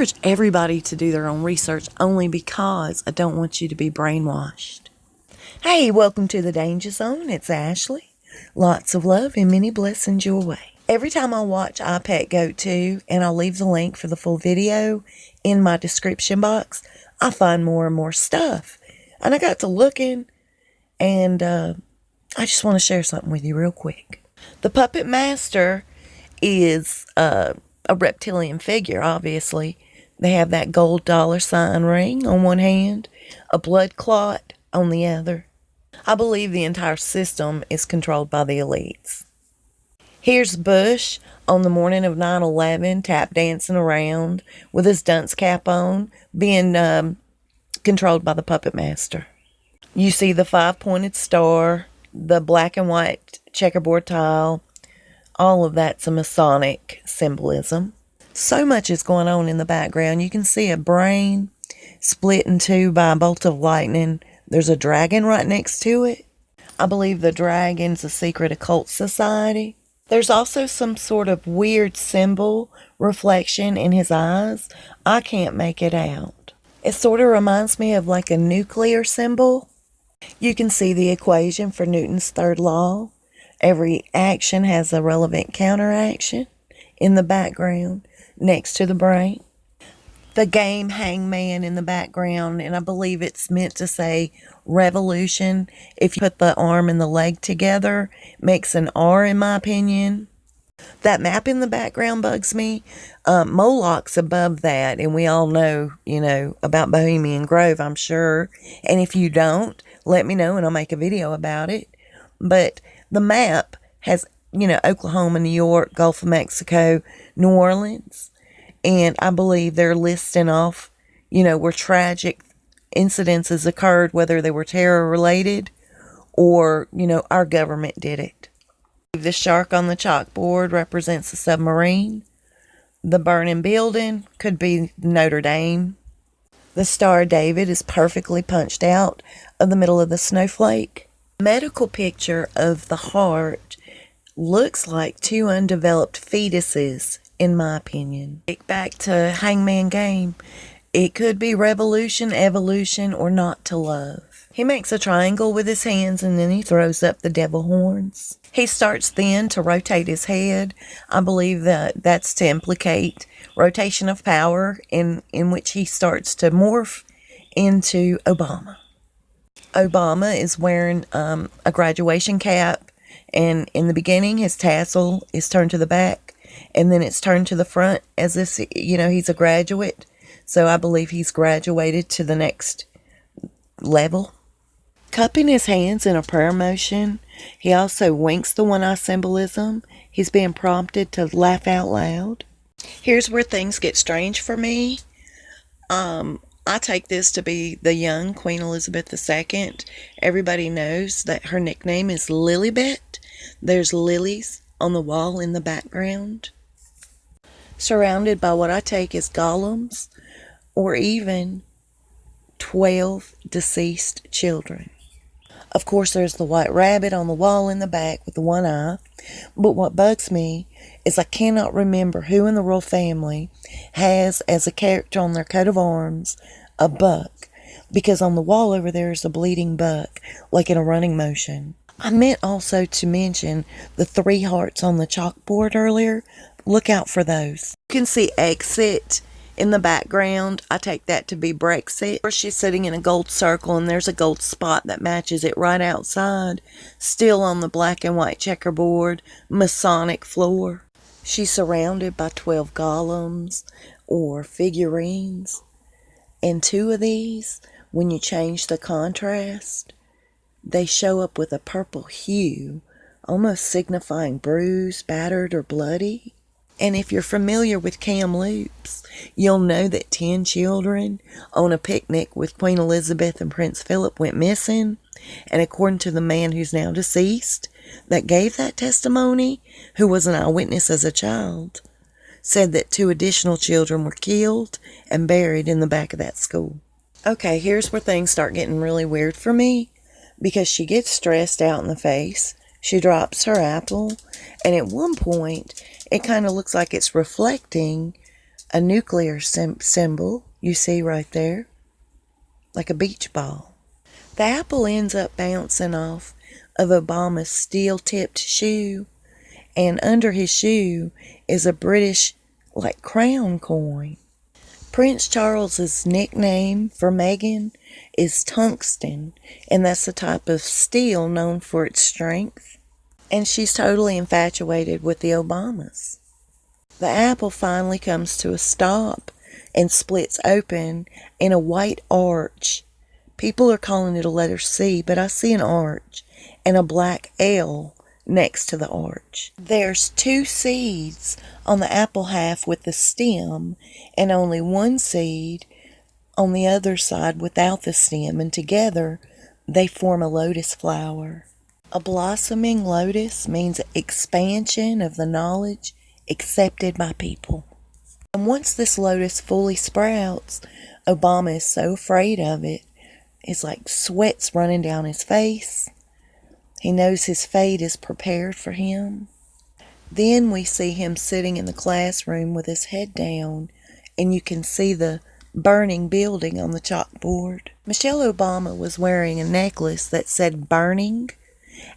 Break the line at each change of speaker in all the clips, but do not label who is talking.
encourage everybody to do their own research only because I don't want you to be brainwashed. Hey, welcome to the Danger Zone. It's Ashley. Lots of love and many blessings your way. Every time I watch iPet Goat 2, and I'll leave the link for the full video in my description box, I find more and more stuff. And I got to looking, and I just want to share something with you real quick. The Puppet Master is a reptilian figure, obviously. They have that gold $sign ring on one hand, a blood clot on the other. I believe the entire system is controlled by the elites. Here's Bush on the morning of 9/11, tap dancing around with his dunce cap on, being controlled by the Puppet Master. You see the 5-pointed star, the black and white checkerboard tile. All of that's a Masonic symbolism. So much is going on in the background. You can see a brain split in two by a bolt of lightning. There's a dragon right next to it. I believe the dragon's a secret occult society. There's also some sort of weird symbol reflection in his eyes. I can't make it out. It sort of reminds me of like a nuclear symbol. You can see the equation for Newton's third law. Every action has a relevant counteraction in the background next to the brain. The game Hangman in the background, and I believe it's meant to say revolution. If you put the arm and the leg together, it makes an R in my opinion. That map in the background bugs me. Moloch's above that, and we all know, about Bohemian Grove, I'm sure. And if you don't, let me know and I'll make a video about it. But the map has, Oklahoma, New York, Gulf of Mexico, New Orleans. And I believe they're listing off, where tragic incidences occurred, whether they were terror related or, our government did it. The shark on the chalkboard represents a submarine. The burning building could be Notre Dame. The Star of David is perfectly punched out of the middle of the snowflake. The medical picture of the heart looks like two undeveloped fetuses, in my opinion. Back to Hangman game. It could be revolution, evolution, or not to love. He makes a triangle with his hands and then he throws up the devil horns. He starts then to rotate his head. I believe that that's to implicate rotation of power in which he starts to morph into Obama. Obama is wearing a graduation cap, and in the beginning his tassel is turned to the back and then it's turned to the front as if, he's a graduate. So I believe he's graduated to the next level. Cupping his hands in a prayer motion. He also winks the one-eye symbolism. He's being prompted to laugh out loud. Here's where things get strange for me. I take this to be the young Queen Elizabeth II. Everybody knows that her nickname is Lilybet. There's lilies on the wall in the background, surrounded by what I take as golems, or even 12 deceased children. Of course, there's the white rabbit on the wall in the back with the one eye. But what bugs me is I cannot remember who in the royal family has as a character on their coat of arms a buck. Because on the wall over there is a bleeding buck, like in a running motion. I meant also to mention the 3 hearts on the chalkboard earlier. Look out for those. You can see exit in the background. I take that to be Brexit. She's sitting in a gold circle and there's a gold spot that matches it right outside, still on the black and white checkerboard Masonic floor. She's surrounded by 12 golems or figurines, and 2 of these, when you change the contrast, they show up with a purple hue, almost signifying bruised, battered, or bloody. And if you're familiar with Kamloops, you'll know that 10 children on a picnic with Queen Elizabeth and Prince Philip went missing. And according to the man who's now deceased that gave that testimony, who was an eyewitness as a child, said that 2 additional children were killed and buried in the back of that school. Okay, here's where things start getting really weird for me, because she gets stressed out in the face. She drops her apple, and at one point, it kind of looks like it's reflecting a nuclear symbol you see right there, like a beach ball. The apple ends up bouncing off of Obama's steel-tipped shoe, and under his shoe is a British, like, crown coin. Prince Charles's nickname for Meghan is tungsten, and that's a type of steel known for its strength. And she's totally infatuated with the Obamas. The apple finally comes to a stop and splits open in a white arch. People are calling it a letter C, but I see an arch and a black L next to the arch. There's 2 seeds on the apple half with the stem, and only 1 seed on the other side without the stem, and together they form a lotus flower. A blossoming lotus means expansion of the knowledge accepted by people. And once this lotus fully sprouts, Obama is so afraid of it, it's like sweat's running down his face. He knows his fate is prepared for him. Then we see him sitting in the classroom with his head down, and you can see the burning building on the chalkboard. Michelle Obama was wearing a necklace that said burning,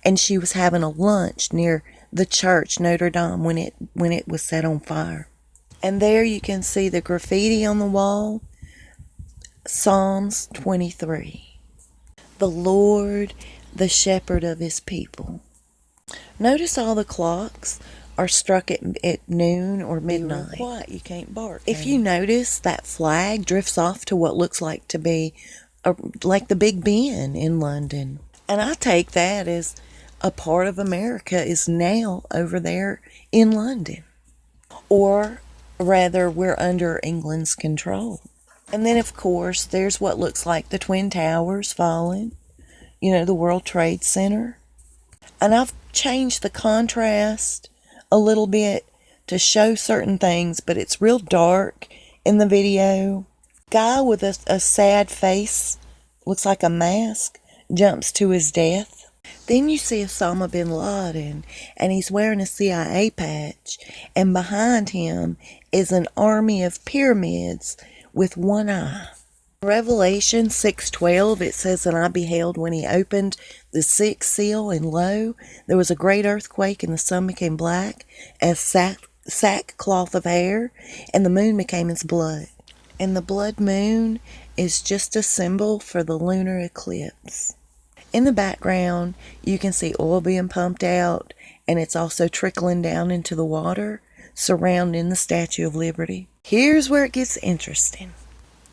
and she was having a lunch near the church, Notre Dame, when it was set on fire. And there you can see the graffiti on the wall, Psalms 23. The Lord, the shepherd of his people. Notice all the clocks are struck at noon or midnight. Quiet, you can't bark. If you notice, that flag drifts off to what looks like to be like the Big Ben in London. And I take that as a part of America is now over there in London. Or rather, we're under England's control. And then, of course, there's what looks like the Twin Towers falling. You know, the World Trade Center. And I've changed the contrast a little bit to show certain things, but it's real dark in the video. Guy with a sad face, looks like a mask, jumps to his death. Then you see Osama bin Laden, and he's wearing a CIA patch, and behind him is an army of pyramids with one eye. Revelation 6:12, it says, "And I beheld when he opened the 6th seal, and lo, there was a great earthquake, and the sun became black as sackcloth of hair, and the moon became as blood." And the blood moon is just a symbol for the lunar eclipse. In the background, you can see oil being pumped out, and it's also trickling down into the water surrounding the Statue of Liberty. Here's where it gets interesting.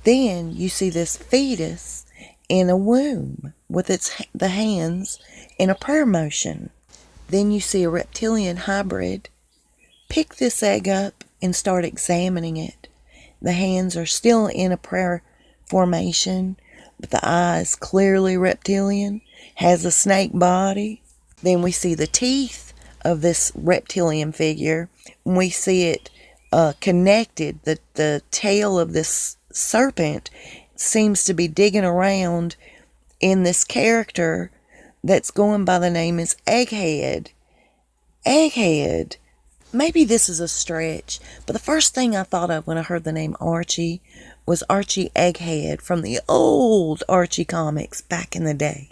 Then you see this fetus in a womb with the hands in a prayer motion. Then you see a reptilian hybrid pick this egg up and start examining it. The hands are still in a prayer formation, but the eye is clearly reptilian, has a snake body. Then we see the teeth of this reptilian figure, and we see it connected. The tail of this serpent seems to be digging around in this character that's going by the name as Egghead. Egghead. Maybe this is a stretch, but the first thing I thought of when I heard the name Archie was Archie Egghead from the old Archie comics back in the day.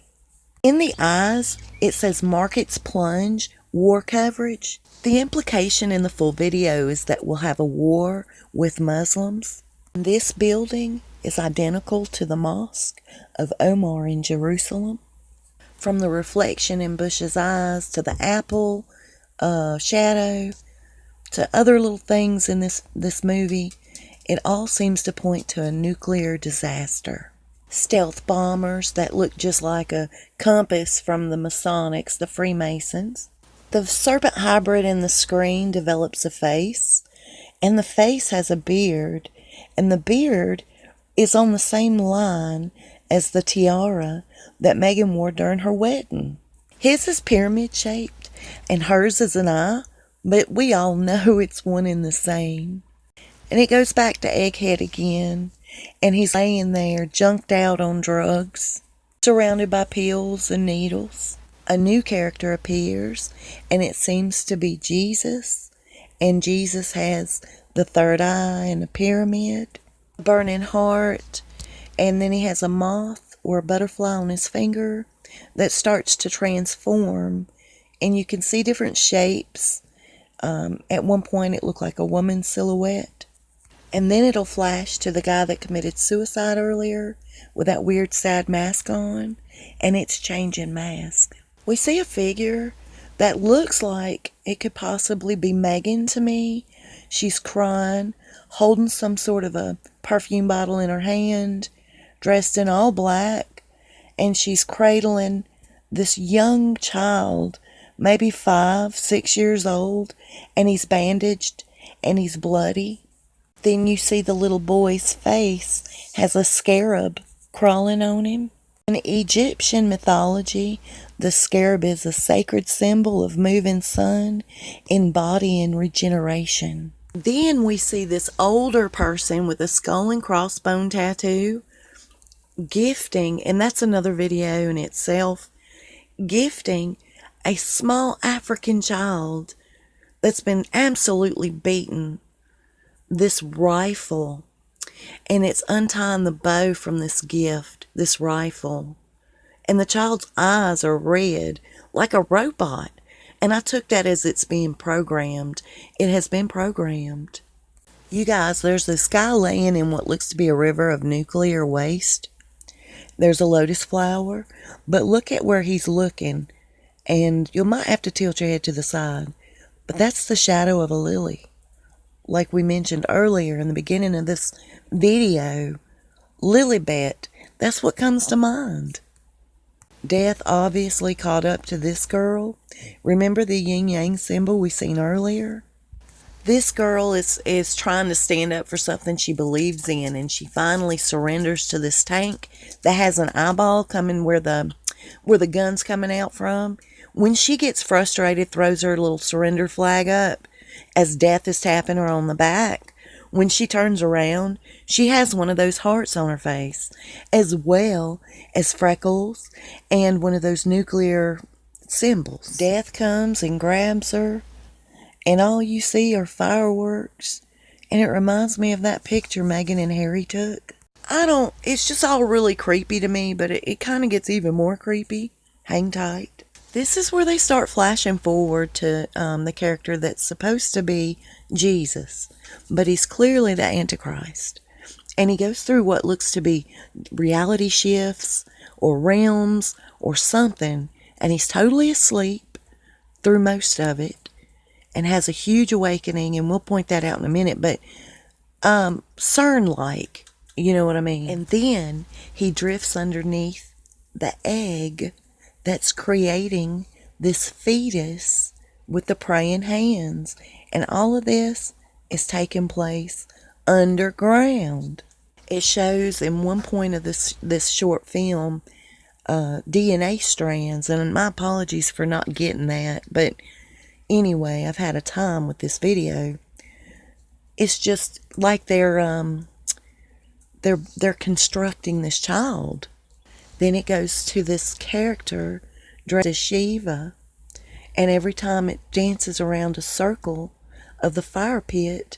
In the eyes, it says Markets Plunge, war coverage. The implication in the full video is that we'll have a war with Muslims. This building is identical to the Mosque of Omar in Jerusalem. From the reflection in Bush's eyes to the apple shadow to other little things in this movie, it all seems to point to a nuclear disaster. Stealth bombers that look just like a compass from the Masonics, the Freemasons. The serpent hybrid in the screen develops a face, and the face has a beard, and the beard is on the same line as the tiara that Meghan wore during her wedding. His is pyramid-shaped, and hers is an eye, but we all know it's one and the same. And it goes back to Egghead again, and he's laying there, junked out on drugs, surrounded by pills and needles. A new character appears, and it seems to be Jesus, and Jesus has the third eye and a pyramid, a burning heart, and then he has a moth or a butterfly on his finger that starts to transform, and you can see different shapes. At one point it looked like a woman's silhouette, and then it'll flash to the guy that committed suicide earlier with that weird sad mask on, and it's changing mask. We see a figure that looks like it could possibly be Meghan to me. She's crying, holding some sort of a perfume bottle in her hand, dressed in all black, and she's cradling this young child, maybe 5, 6 years old, and he's bandaged and he's bloody. Then you see the little boy's face has a scarab crawling on him. In Egyptian mythology, the scarab is a sacred symbol of moving sun, embodying regeneration. Then we see this older person with a skull and crossbone tattoo gifting, and that's another video in itself, gifting a small African child that's been absolutely beaten this rifle, and it's untying the bow from this gift, this rifle, and the child's eyes are red like a robot, and I took that as it's being programmed. It has been programmed. You guys, there's this guy laying in what looks to be a river of nuclear waste. There's a lotus flower, but look at where he's looking, and you might have to tilt your head to the side, but that's the shadow of a lily. Like we mentioned earlier in the beginning of this video, Lilibet, that's what comes to mind. Death obviously caught up to this girl. Remember the yin-yang symbol we seen earlier? This girl is trying to stand up for something she believes in, and she finally surrenders to this tank that has an eyeball coming where the gun's coming out from. When she gets frustrated, throws her little surrender flag up as Death is tapping her on the back. When she turns around, she has one of those hearts on her face, as well as freckles and one of those nuclear symbols. Death comes and grabs her, and all you see are fireworks, and it reminds me of that picture Meghan and Harry took. It's just all really creepy to me, but it kind of gets even more creepy. Hang tight. This is where they start flashing forward to the character that's supposed to be Jesus, but he's clearly the Antichrist. And he goes through what looks to be reality shifts or realms or something, and he's totally asleep through most of it and has a huge awakening, and we'll point that out in a minute, but CERN-like, you know what I mean? And then he drifts underneath the egg that's creating this fetus with the praying hands. And all of this is taking place underground. It shows in one point of this short film DNA strands, and my apologies for not getting that, but anyway, I've had a time with this video. It's just like they're constructing this child. Then it goes to this character dressed as Shiva, and every time it dances around a circle of the fire pit,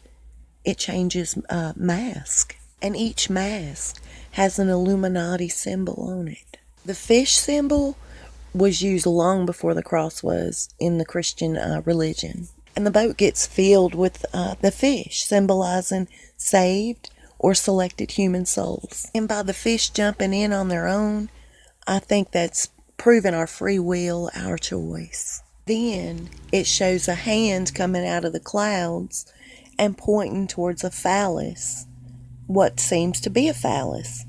it changes mask, and each mask has an Illuminati symbol on it. The fish symbol was used long before the cross was in the Christian religion, and the boat gets filled with the fish, symbolizing saved or selected human souls. And by the fish jumping in on their own, I think that's proving our free will, our choice. Then it shows a hand coming out of the clouds and pointing towards a phallus, what seems to be a phallus.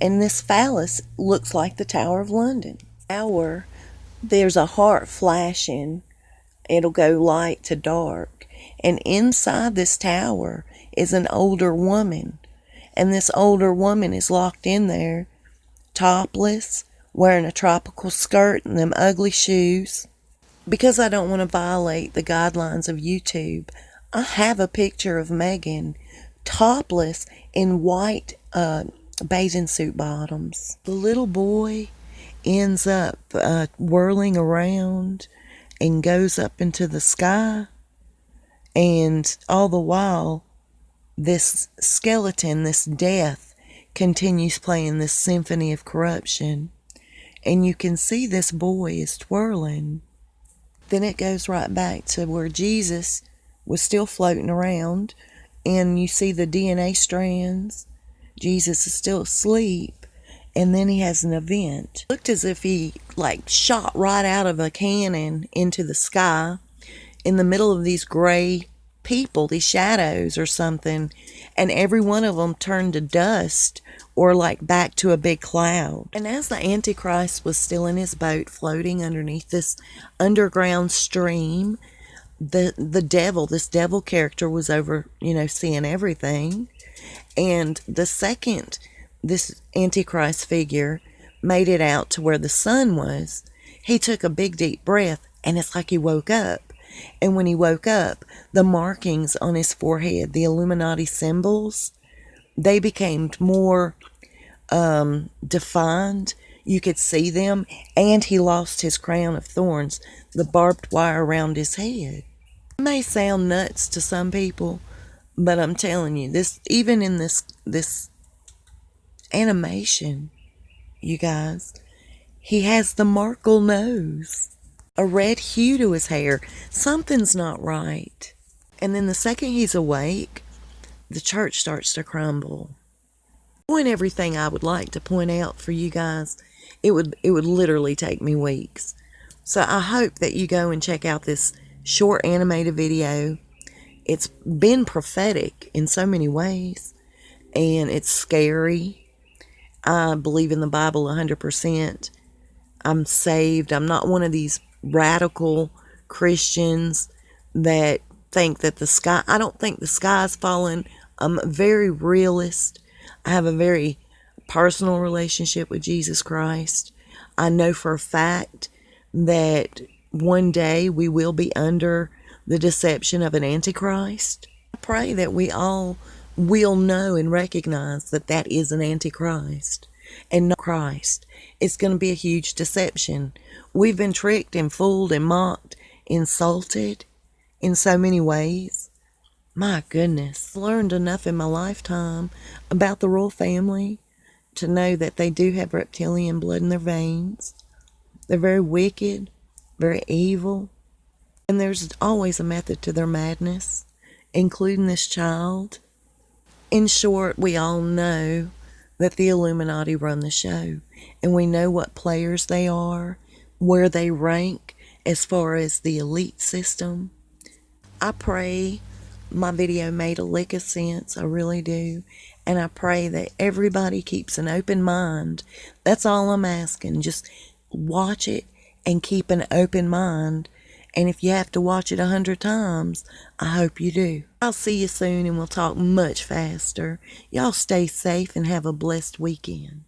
And this phallus looks like the Tower of London. There's a heart flashing. It'll go light to dark. And inside this tower is an older woman. And this older woman is locked in there, topless, wearing a tropical skirt and them ugly shoes. Because I don't want to violate the guidelines of YouTube, I have a picture of Meghan topless in white bathing suit bottoms. The little boy ends up whirling around and goes up into the sky, and all the while this skeleton, this death, continues playing this symphony of corruption. And you can see this boy is twirling. Then it goes right back to where Jesus was still floating around, and you see the DNA strands. Jesus is still asleep, and then he has an event. It looked as if he shot right out of a cannon into the sky in the middle of these gray people, these shadows or something, and every one of them turned to dust or back to a big cloud. And as the Antichrist was still in his boat floating underneath this underground stream, the devil, this devil character, was over, seeing everything. And the second this Antichrist figure made it out to where the sun was, he took a big deep breath, and it's like he woke up. And when he woke up, the markings on his forehead, the Illuminati symbols, they became more defined. You could see them, and he lost his crown of thorns, the barbed wire around his head. It may sound nuts to some people, but I'm telling you, this, even in this animation, you guys, he has the Markle nose, a red hue to his hair. Something's not right. And then the second he's awake, the church starts to crumble. Point everything I would like to point out for you guys, it would literally take me weeks. So I hope that you go and check out this short animated video. It's been prophetic in so many ways, and it's scary. I believe in the Bible 100%. I'm saved. I'm not one of these radical Christians that think that I don't think the sky's falling. I'm a very realist. I have a very personal relationship with Jesus Christ. I know for a fact that one day we will be under the deception of an Antichrist. I pray that we all will know and recognize that that is an Antichrist and not Christ. It's going to be a huge deception. We've been tricked and fooled and mocked, insulted in so many ways. My goodness. I've learned enough in my lifetime about the royal family to know that they do have reptilian blood in their veins. They're very wicked, very evil, and there's always a method to their madness, including this child. In short, we all know that the Illuminati run the show, and we know what players they are, where they rank as far as the elite system. I pray my video made a lick of sense. I really do. And I pray that everybody keeps an open mind. That's all I'm asking. Just watch it and keep an open mind. And if you have to watch it 100 times, I hope you do. I'll see you soon, and we'll talk much faster. Y'all stay safe and have a blessed weekend.